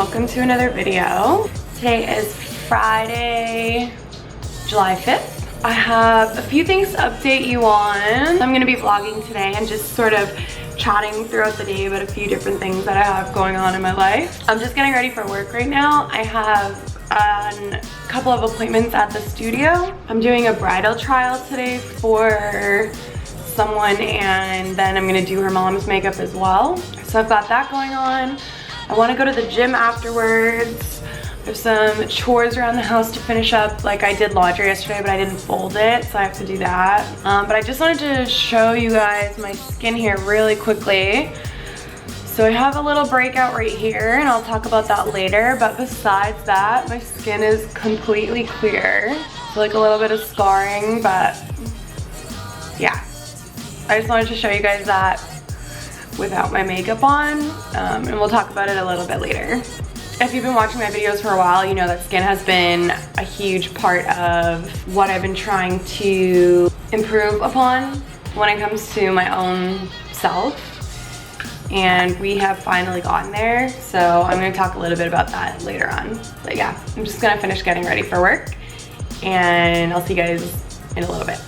welcome to another video. Today is Friday, July 5th. I have a few things to update you on. I'm going to be vlogging today and just sort of chatting throughout the day about a few different things that I have going on in my life. I'm just getting ready for work right now. I have a couple of appointments at the studio. I'm doing a bridal trial today for someone, and then I'm gonna do her mom's makeup as well. So I've got that going on. I want to go to the gym afterwards. There's some chores around the house to finish up. Like, I did laundry yesterday, but I didn't fold it, so I have to do that. But I just wanted to show you guys my skin here really quickly. So I have a little breakout right here, and I'll talk about that later. But besides that, my skin is completely clear. So like a little bit of scarring, but yeah. I just wanted to show you guys that without my makeup on, and we'll talk about it a little bit later. If you've been watching my videos for a while, you know that skin has been a huge part of what I've been trying to improve upon when it comes to my own self. And we have finally gotten there, so I'm going to talk a little bit about that later on. But yeah, I'm just going to finish getting ready for work, and I'll see you guys in a little bit.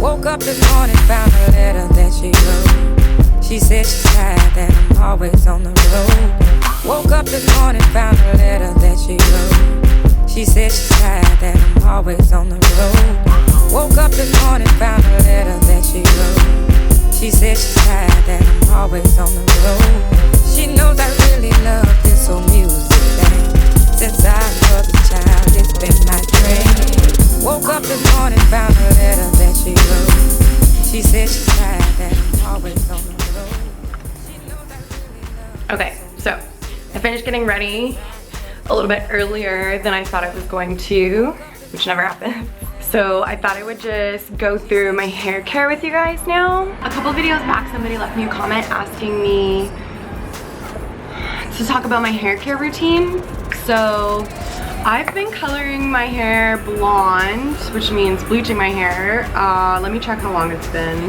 Woke up this morning, found a letter that she wrote. She said she's tired, that I'm always on the road. Woke up this morning, found a letter that she wrote. She said she's tired, that I'm always on the road. Woke up this morning, found a letter that she wrote. She said she's tired, that I'm always on the road. She knows I really love this old music thing. Since I was a child, it's been my dream. Woke up this morning, found a letter that she wrote. She said she's tired, that I'm always on the road. She knows I really love. Okay, so I finished getting ready a little bit earlier than I thought I was going to, which never happened. So I thought I would just go through my hair care with you guys now. A couple videos back, somebody left me a comment asking me to talk about my hair care routine. So I've been coloring my hair blonde, which means bleaching my hair. Let me check how long it's been,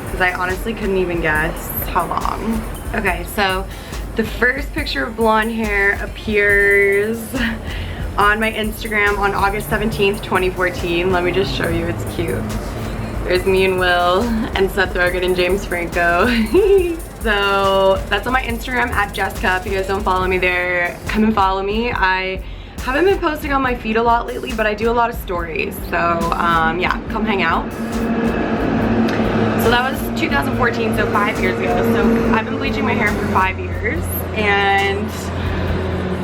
because I honestly couldn't even guess how long. Okay, so the first picture of blonde hair appears on my Instagram on August 17th, 2014. Let me just show you, it's cute. There's me and Will and Seth Rogen and James Franco. So that's on my Instagram at Jessica. If you guys don't follow me there, come and follow me. I haven't been posting on my feed a lot lately, but I do a lot of stories. So yeah, come hang out. So that was 2014, so 5 years ago. So I've been bleaching my hair for 5 years, and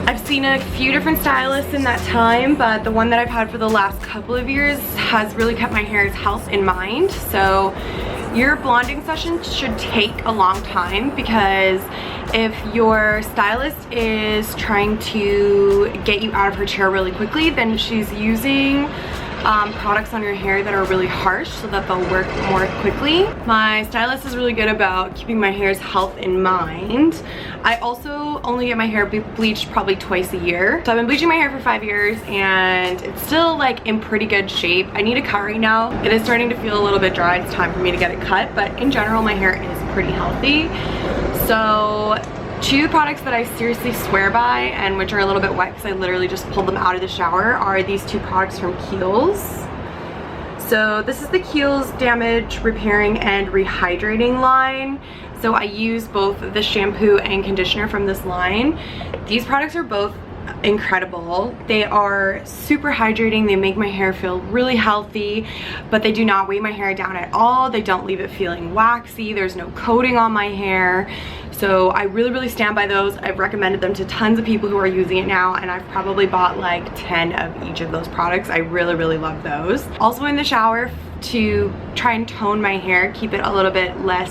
I've seen a few different stylists in that time, but the one that I've had for the last couple of years has really kept my hair's health in mind. So your blonding session should take a long time, because if your stylist is trying to get you out of her chair really quickly, then she's using products on your hair that are really harsh so that they'll work more quickly. My stylist is really good about keeping my hair's health in mind. I also only get my hair bleached probably twice a year. So I've been bleaching my hair for 5 years, and it's still like in pretty good shape. I need a cut right now. It is starting to feel a little bit dry. It's time for me to get it cut, but in general my hair is pretty healthy. So two products that I seriously swear by, and which are a little bit wet because I literally just pulled them out of the shower, are these two products from Kiehl's. So this is the Kiehl's Damage Repairing and Rehydrating line. So I use both the shampoo and conditioner from this line. These products are both incredible. They are super hydrating. They make my hair feel really healthy, but they do not weigh my hair down at all. They don't leave it feeling waxy. There's no coating on my hair. So So I really stand by those. I've recommended them to tons of people who are using it now, and I've probably bought like 10 of each of those products. I really love those. Also in the shower, to try and tone my hair, keep it a little bit less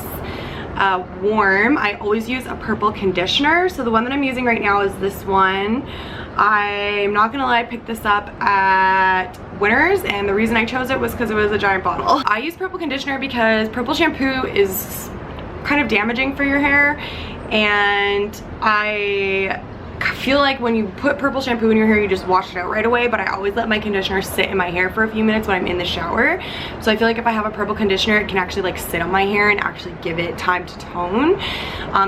warm, I always use a purple conditioner. So the one that I'm using right now is this one. I'm not gonna lie, I picked this up at Winners, and the reason I chose it was because it was a giant bottle. I use purple conditioner because purple shampoo is kind of damaging for your hair, and I feel like when you put purple shampoo in your hair, you just wash it out right away, but I always let my conditioner sit in my hair for a few minutes when I'm in the shower. So I feel like if I have a purple conditioner, it can actually like sit on my hair and actually give it time to tone.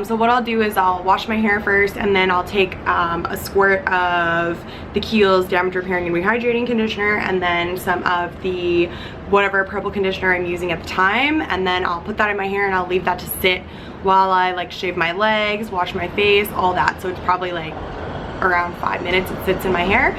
So what I'll do is I'll wash my hair first, and then I'll take a squirt of the Kiehl's Damage Repairing and Rehydrating Conditioner, and then some of the whatever purple conditioner I'm using at the time, and then I'll put that in my hair and I'll leave that to sit while I like shave my legs, wash my face, all that. So it's probably like around 5 minutes it sits in my hair,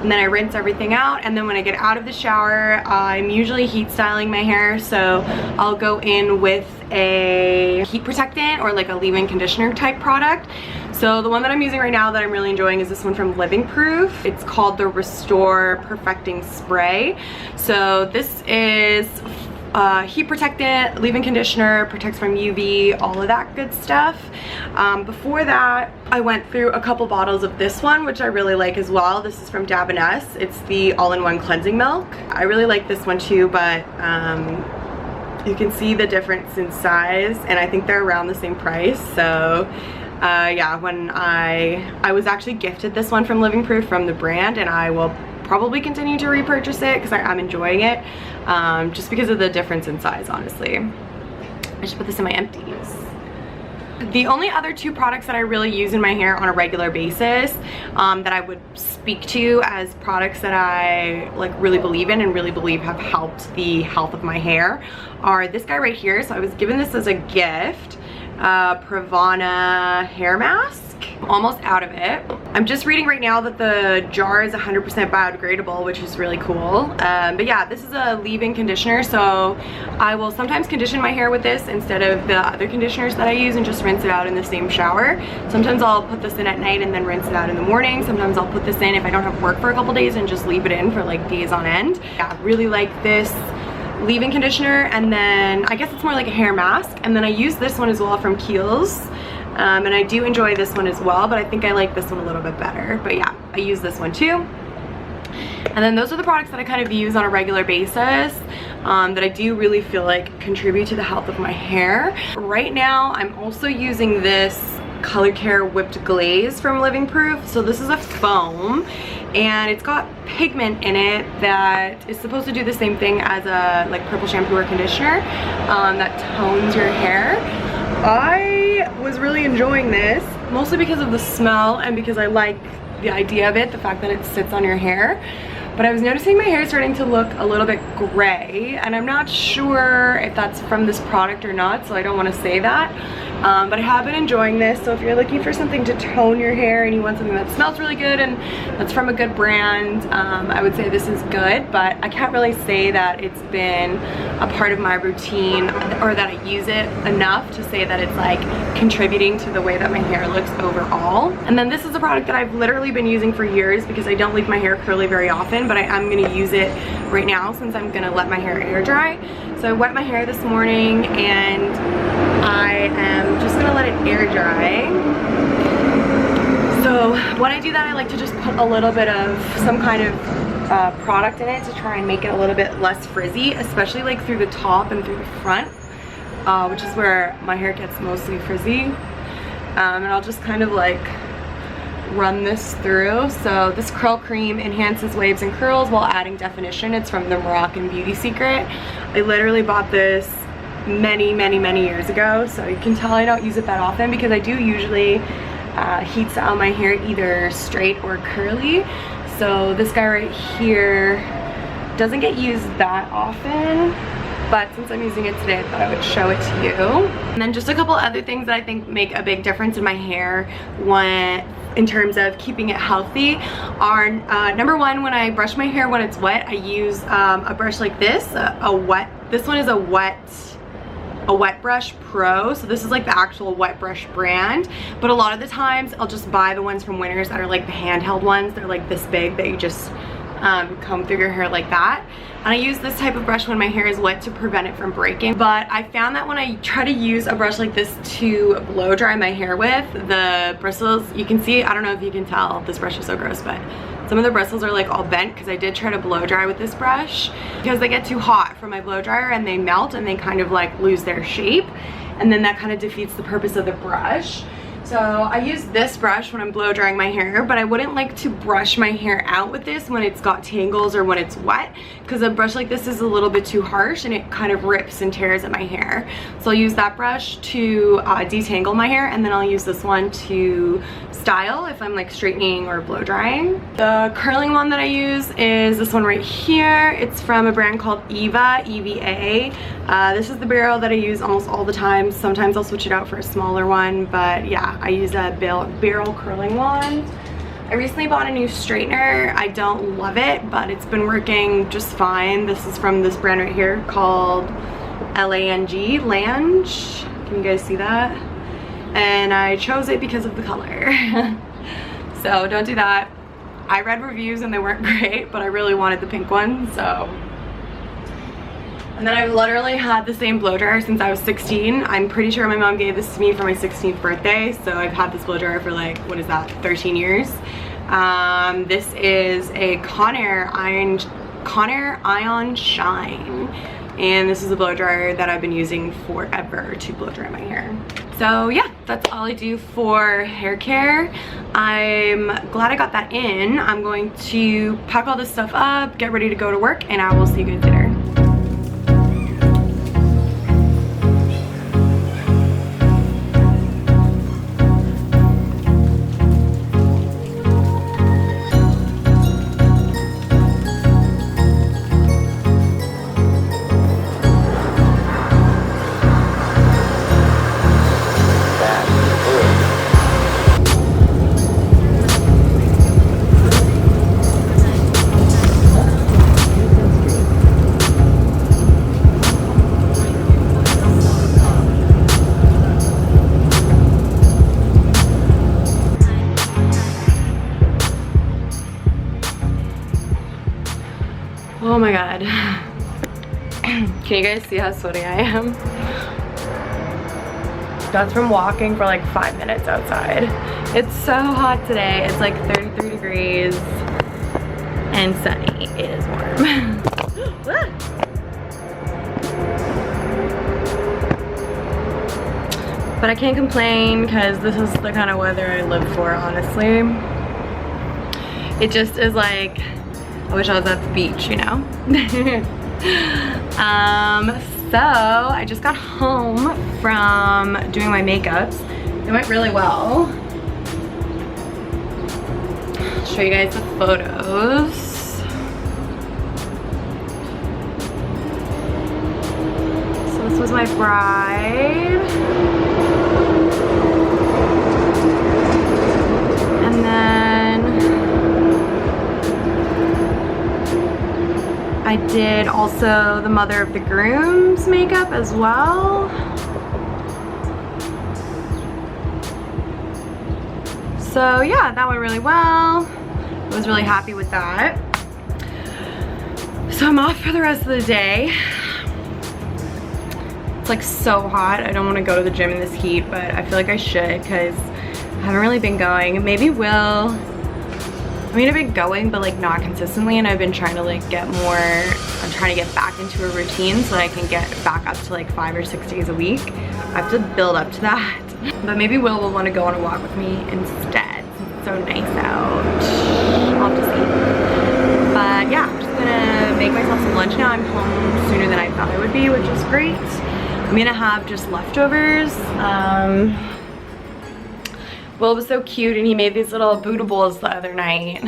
and then I rinse everything out. And then when I get out of the shower, I'm usually heat styling my hair, so I'll go in with a heat protectant or like a leave-in conditioner type product. So the one that I'm using right now that I'm really enjoying is this one from Living Proof. It's called the Restore Perfecting Spray. So this is heat protectant, leave-in conditioner, protects from UV, all of that good stuff. Before that, I went through a couple bottles of this one, which I really like as well. This is from Dab & S. It's the all-in-one cleansing milk. I really like this one too, but you can see the difference in size, and I think they're around the same price. So yeah, when I was actually gifted this one from Living Proof from the brand, and I will probably continue to repurchase it because I'm enjoying it, just because of the difference in size, honestly. I should put this in my empties. The only other two products that I really use in my hair on a regular basis that I would speak to as products that I like really believe in and really believe have helped the health of my hair are this guy right here. So I was given this as a gift, Pravana hair mask. I'm almost out of it. I'm just reading right now that the jar is 100% biodegradable, which is really cool. But yeah, this is a leave-in conditioner, so I will sometimes condition my hair with this instead of the other conditioners that I use and just rinse it out in the same shower. Sometimes I'll put this in at night and then rinse it out in the morning. Sometimes I'll put this in if I don't have work for a couple days and just leave it in for like days on end. Yeah, really like this leave-in conditioner, and then I guess it's more like a hair mask, and then I use this one as well from Kiehl's. And I do enjoy this one as well, but I think I like this one a little bit better. But yeah, I use this one too. And then those are the products that I kind of use on a regular basis that I do really feel like contribute to the health of my hair. Right now, I'm also using this Haircare Whipped Glaze from Living Proof. So this is a foam, and it's got pigment in it that is supposed to do the same thing as a like purple shampoo or conditioner that tones your hair. I was really enjoying this, mostly because of the smell and because I like the idea of it, the fact that it sits on your hair. But I was noticing my hair starting to look a little bit gray, and I'm not sure if that's from this product or not, so I don't want to say that. But I have been enjoying this, so if you're looking for something to tone your hair and you want something that smells really good and that's from a good brand, I would say this is good, but I can't really say that it's been a part of my routine or that I use it enough to say that it's like contributing to the way that my hair looks overall. And then this is a product that I've literally been using for years because I don't leave my hair curly very often, but I am going to use it right now since I'm going to let my hair air dry. So I wet my hair this morning, and I am just going to let it air dry. So when I do that, I like to just put a little bit of some kind of product in it to try and make it a little bit less frizzy, especially like through the top and through the front, which is where my hair gets mostly frizzy. And I'll just kind of like run this through. So this curl cream enhances waves and curls while adding definition. It's from the Moroccan Beauty Secret. I literally bought this many years ago, so you can tell I don't use it that often because I do usually heat style my hair either straight or curly. So this guy right here doesn't get used that often, but since I'm using it today, I thought I would show it to you. And then just a couple other things that I think make a big difference in my hair in terms of keeping it healthy are number one, when I brush my hair when it's wet, I use a brush like this, this one is a wet a Wet Brush Pro. So this is like the actual Wet Brush brand, but a lot of the times I'll just buy the ones from Winners that are like the handheld ones. They're like this big that you just comb through your hair like that. And I use this type of brush when my hair is wet to prevent it from breaking. But I found that when I try to use a brush like this to blow dry my hair with, the bristles, you can see, I don't know if you can tell, this brush is so gross, but some of the bristles are like all bent because I did try to blow dry with this brush because they get too hot from my blow dryer and they melt and they kind of like lose their shape, and then that kind of defeats the purpose of the brush. So I use this brush when I'm blow drying my hair, but I wouldn't like to brush my hair out with this when it's got tangles or when it's wet, because a brush like this is a little bit too harsh and it kind of rips and tears at my hair. So I'll use that brush to detangle my hair, and then I'll use this one to style if I'm like straightening or blow drying. The curling one that I use is this one right here. It's from a brand called Eva, EVA. This is the barrel that I use almost all the time. Sometimes I'll switch it out for a smaller one, but yeah, I use a barrel curling wand. I recently bought a new straightener. I don't love it, but it's been working just fine. This is from this brand right here called Lange. Can you guys see that? And I chose it because of the color. So don't do that. I read reviews and they weren't great, but I really wanted the pink one, so. And then I've literally had the same blow dryer since I was 16. I'm pretty sure my mom gave this to me for my 16th birthday, so I've had this blow dryer for like, what is that, 13 years. This is a Conair Ion Shine, and this is a blow dryer that I've been using forever to blow dry my hair. So yeah, that's all I do for hair care. I'm glad I got that in. I'm going to pack all this stuff up, get ready to go to work, and I will see you guys later. Oh my god. Can you guys see how sweaty I am? That's from walking for like 5 minutes outside. It's so hot today. It's like 33 degrees and sunny. It is warm. But I can't complain because this is the kind of weather I live for, honestly. It just is like, I wish I was at the beach, you know? So I just got home from doing my makeups. It went really well. I'll show you guys the photos. So this was my bride. And then I did also the mother of the groom's makeup as well. So yeah, that went really well. I was really happy with that. So I'm off for the rest of the day. It's like so hot. I don't want to go to the gym in this heat, but I feel like I should because I haven't really been going. Maybe will. I mean, I've been going, but like not consistently, and I've been trying to like get more, I'm trying to get back into a routine so I can get back up to like 5 or 6 days a week. I have to build up to that. But maybe Will want to go on a walk with me instead, since it's so nice out. I'll have to see. But yeah, I'm just gonna make myself some lunch now. I'm home sooner than I thought I would be, which is great. I'm gonna have just leftovers. Will was so cute and he made these little bootables the other night.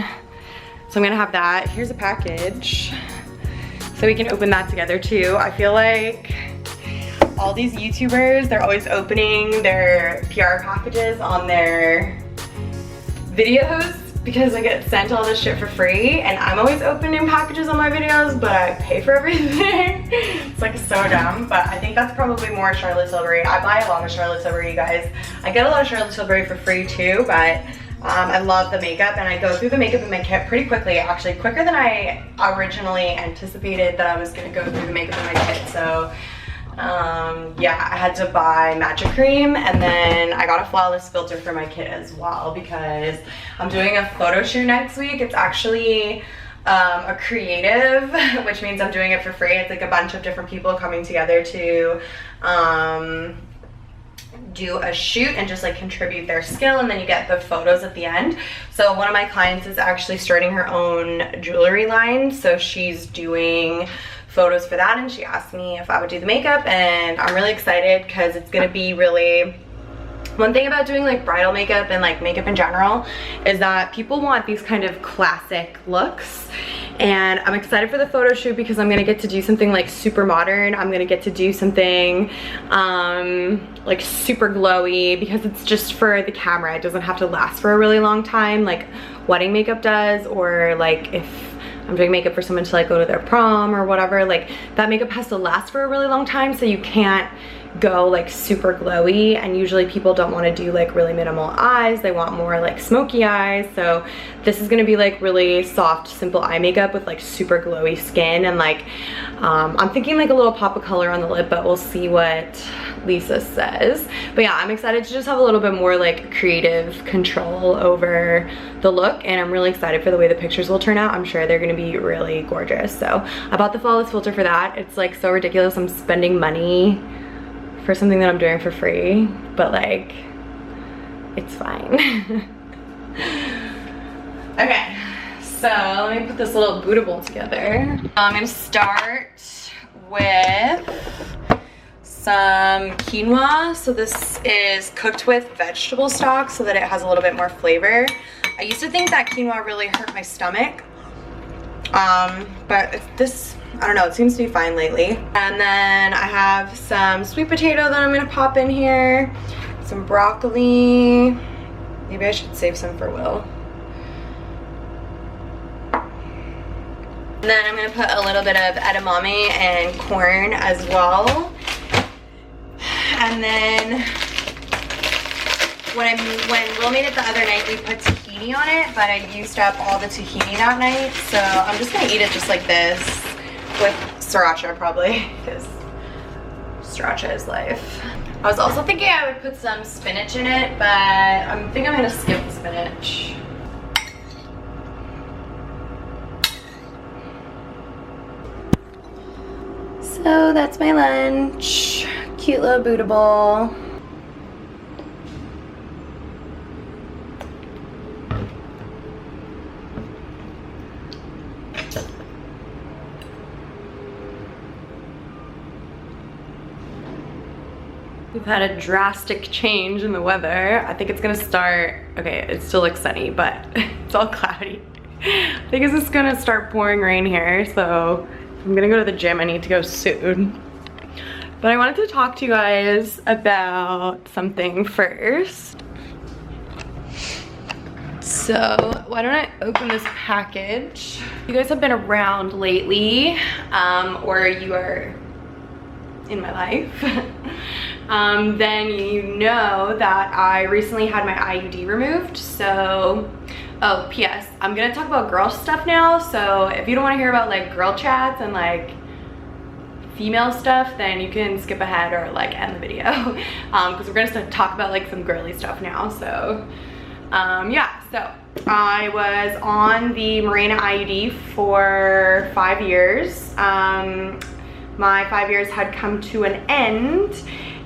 So I'm gonna have that. Here's a package. So we can open that together too. I feel like all these YouTubers, they're always opening their PR packages on their videos, because I get sent all this shit for free, and I'm always opening packages on my videos, but I pay for everything. It's like so dumb, but I think that's probably more Charlotte Tilbury. I buy a lot of Charlotte Tilbury, you guys. I get a lot of Charlotte Tilbury for free too, but I love the makeup, and I go through the makeup in my kit pretty quickly, actually quicker than I originally anticipated that I was gonna go through the makeup in my kit. So yeah, I had to buy magic cream, and then I got a flawless filter for my kit as well because I'm doing a photo shoot next week. It's actually a creative, which means I'm doing it for free. It's like a bunch of different people coming together to do a shoot and just like contribute their skill, and then you get the photos at the end. So one of my clients is actually starting her own jewelry line, so she's doing photos for that, and she asked me if I would do the makeup, and I'm really excited because it's gonna be really, one thing about doing like bridal makeup and like makeup in general is that people want these kind of classic looks, and I'm excited for the photo shoot because I'm gonna get to do something like super modern. I'm gonna get to do something like super glowy because it's just for the camera. It doesn't have to last for a really long time like wedding makeup does, or like if I'm doing makeup for someone to like go to their prom or whatever, like that makeup has to last for a really long time, so you can't go like super glowy, and usually people don't want to do like really minimal eyes. They want more like smoky eyes. So this is gonna be like really soft, simple eye makeup with like super glowy skin, and like I'm thinking like a little pop of color on the lip, but we'll see what Lisa says. But yeah, I'm excited to just have a little bit more like creative control over the look, and I'm really excited for the way the pictures will turn out. I'm sure they're gonna be really gorgeous. So I bought the flawless filter for that. It's like so ridiculous. I'm spending money for something that I'm doing for free, but like it's fine. Okay, so let me put this little bootable together. I'm gonna start with some quinoa. So this is cooked with vegetable stock so that it has a little bit more flavor. I used to think that quinoa really hurt my stomach, but this, I don't know, it seems to be fine lately. And then I have some sweet potato that I'm gonna pop in here, some broccoli. Maybe I should save some for Will. And then I'm gonna put a little bit of edamame and corn as well. And then when Will made it the other night, we put tahini on it, but I used up all the tahini that night, so I'm just gonna eat it just like this with sriracha probably, because sriracha is life. I was also thinking I would put some spinach in it, but I think I'm gonna skip the spinach. So that's my lunch. Cute little bootable. We've had a drastic change in the weather. I think it's gonna start, okay, it still looks sunny, but it's all cloudy. I think it's just gonna start pouring rain here, so I'm gonna go to the gym. I need to go soon. But I wanted to talk to you guys about something first. So why don't I open this package? You guys have been around lately, or you are in my life, then you know that I recently had my IUD removed. So, oh, PS, I'm gonna talk about girl stuff now. So if you don't wanna hear about like girl chats and like female stuff, then you can skip ahead or like end the video, because we're gonna talk about like some girly stuff now. So yeah, so I was on the Mirena IUD for 5 years. My 5 years had come to an end,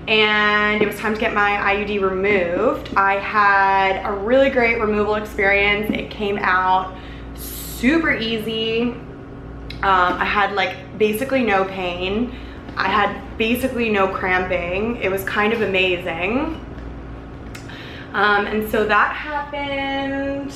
and it was time to get my IUD removed. I had a really great removal experience. It came out super easy. I had like basically no pain. I had basically no cramping. It was kind of amazing. And so that happened,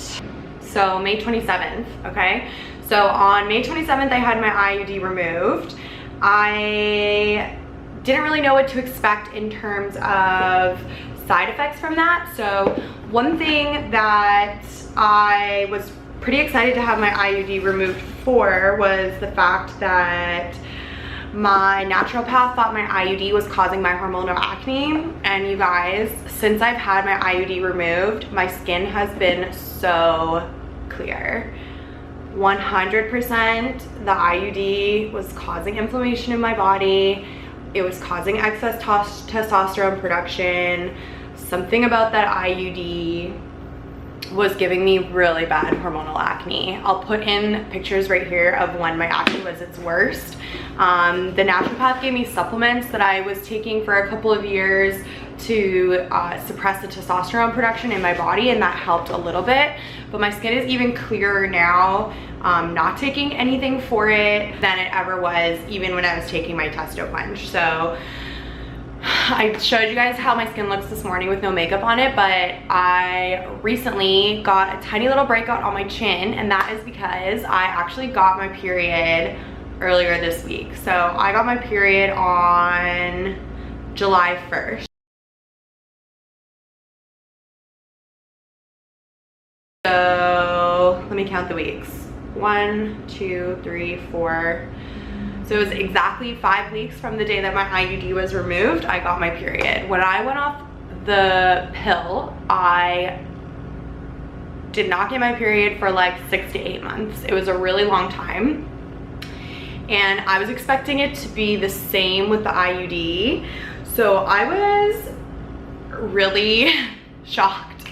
so May 27th, okay? So on May 27th, I had my IUD removed. I didn't really know what to expect in terms of side effects from that. So one thing that I was pretty excited to have my IUD removed for was the fact that my naturopath thought my IUD was causing my hormonal acne. And you guys, since I've had my IUD removed, my skin has been so clear. 100% the IUD was causing inflammation in my body. It was causing excess testosterone production. Something about that IUD was giving me really bad hormonal acne. I'll put in pictures right here of when my acne was its worst. The naturopath gave me supplements that I was taking for a couple of years to suppress the testosterone production in my body, and that helped a little bit. But my skin is even clearer now, not taking anything for it, than it ever was even when I was taking my testo cleanse. So I showed you guys how my skin looks this morning with no makeup on it, but I recently got a tiny little breakout on my chin, and that is because I actually got my period earlier this week. So I got my period on July 1st. So let me count the weeks. 1, 2, 3, 4. So it was exactly 5 weeks from the day that my IUD was removed, I got my period. When I went off the pill, I did not get my period for like 6 to 8 months. It was a really long time. And I was expecting it to be the same with the IUD. So I was really shocked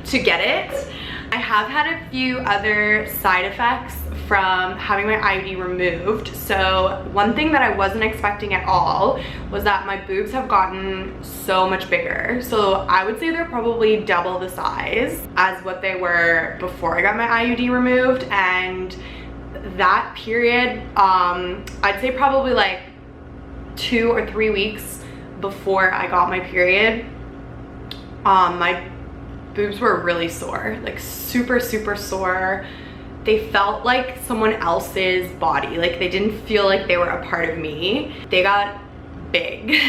to get it. I have had a few other side effects from having my IUD removed. So one thing that I wasn't expecting at all was that my boobs have gotten so much bigger. So I would say they're probably double the size as what they were before I got my IUD removed. And that period, I'd say probably like 2 or 3 weeks before I got my period, my boobs were really sore, like super sore. They felt like someone else's body, like they didn't feel like they were a part of me. They got big.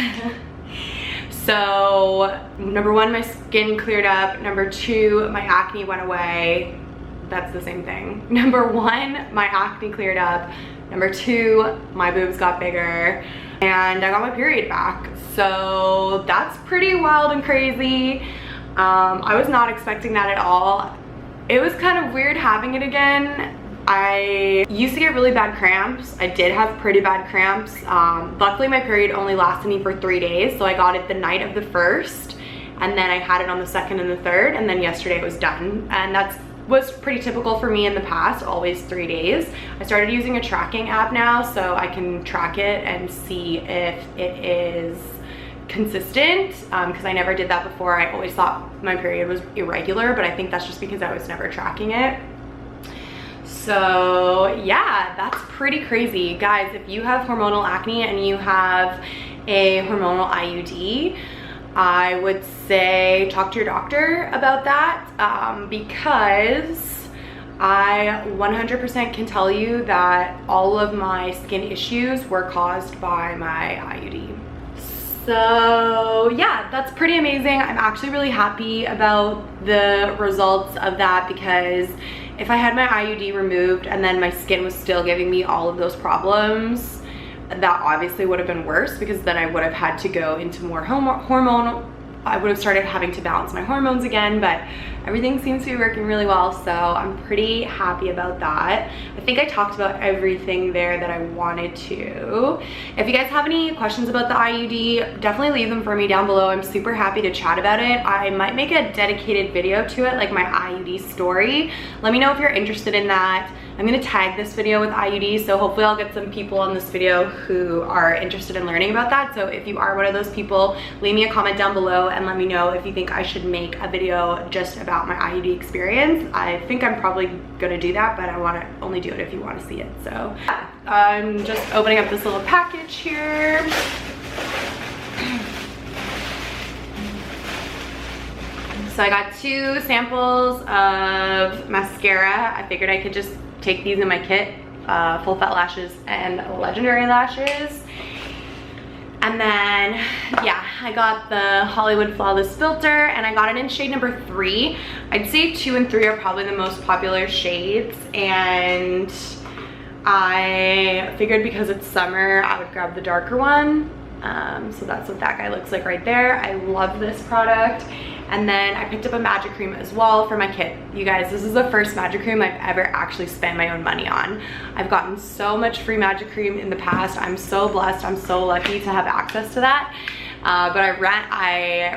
So number 1, my skin cleared up. Number 2, my acne went away. That's the same thing. Number 1, my acne cleared up. Number 2, my boobs got bigger, and I got my period back. So that's pretty wild and crazy. I was not expecting that at all. It was kind of weird having it again. I used to get really bad cramps. I did have pretty bad cramps. Luckily my period only lasted me for 3 days, so I got it the night of the 1st, and then I had it on the 2nd and the 3rd, and then yesterday it was done. And that was pretty typical for me in the past, always 3 days. I started using a tracking app now, so I can track it and see if it is consistent, because I never did that before. I always thought my period was irregular, but I think that's just because I was never tracking it. So yeah, that's pretty crazy. Guys, if you have hormonal acne and you have a hormonal IUD, I would say talk to your doctor about that, because I 100% can tell you that all of my skin issues were caused by my IUD. So yeah, that's pretty amazing. I'm actually really happy about the results of that, because if I had my IUD removed and then my skin was still giving me all of those problems, that obviously would have been worse, because then I would have had to go into more hormonal, I would have started having to balance my hormones again, but everything seems to be working really well, so I'm pretty happy about that. I think I talked about everything there that I wanted to. If you guys have any questions about the IUD, definitely leave them for me down below. I'm super happy to chat about it. I might make a dedicated video to it, like my IUD story. Let me know if you're interested in that. I'm gonna tag this video with IUD, so hopefully I'll get some people on this video who are interested in learning about that. So if you are one of those people, leave me a comment down below and let me know if you think I should make a video just about my IUD experience. I think I'm probably gonna do that, but I wanna only do it if you wanna see it. So yeah, I'm just opening up this little package here. So I got 2 samples of mascara. I figured I could just take these in my kit, Full Fat Lashes and Legendary Lashes. And then, yeah, I got the Hollywood Flawless filter and I got it in shade number 3. I'd say 2 and 3 are probably the most popular shades, and I figured because it's summer, I would grab the darker one. So that's what that guy looks like right there. I love this product. And then I picked up a magic cream as well for my kit. You guys, this is the first magic cream I've ever actually spent my own money on. I've gotten so much free magic cream in the past. I'm so blessed. I'm so lucky to have access to that. But I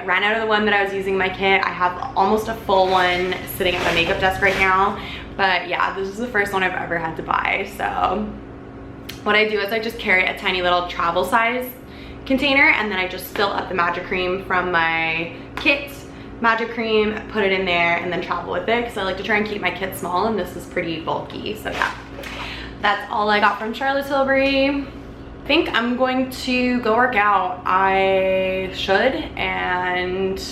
ran out of the one that I was using in my kit. I have almost a full one sitting at my makeup desk right now. But yeah, this is the first one I've ever had to buy. So what I do is I just carry a tiny little travel size container, and then I just fill up the magic cream from my kit magic cream, put it in there, and then travel with it because I like to try and keep my kit small, and this is pretty bulky. So yeah, that's all I got from Charlotte Tilbury. I think I'm going to go work out. I should, and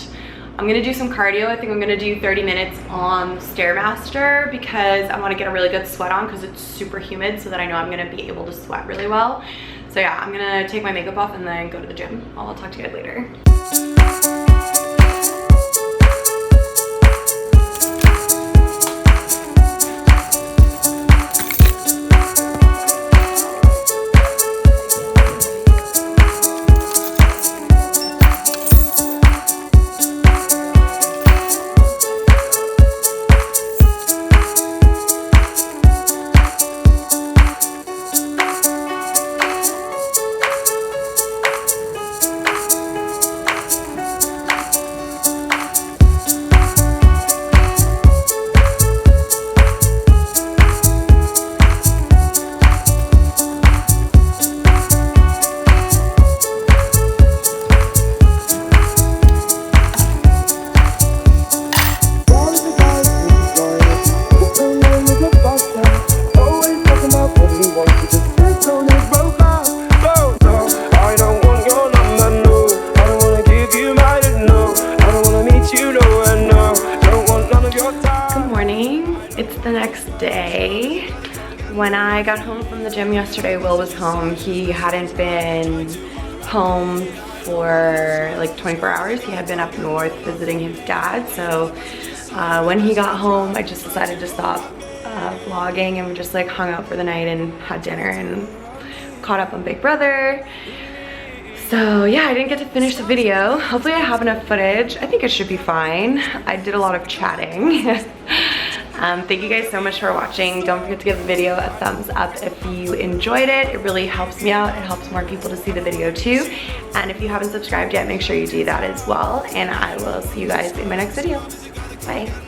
I'm gonna do some cardio. I think I'm gonna do 30 minutes on Stairmaster because I want to get a really good sweat on because it's super humid, so that I know I'm gonna be able to sweat really well. So yeah, I'm gonna take my makeup off and then go to the gym. I'll talk to you guys later. Day. When I got home from the gym yesterday, Will was home. He hadn't been home for like 24 hours. He had been up north visiting his dad. So when he got home, I just decided to stop vlogging, and we just like hung out for the night and had dinner and caught up on Big Brother. So yeah, I didn't get to finish the video. Hopefully I have enough footage. I think it should be fine. I did a lot of chatting. Thank you guys so much for watching. Don't forget to give the video a thumbs up if you enjoyed it. It really helps me out. It helps more people to see the video too. And if you haven't subscribed yet, make sure you do that as well. And I will see you guys in my next video. Bye.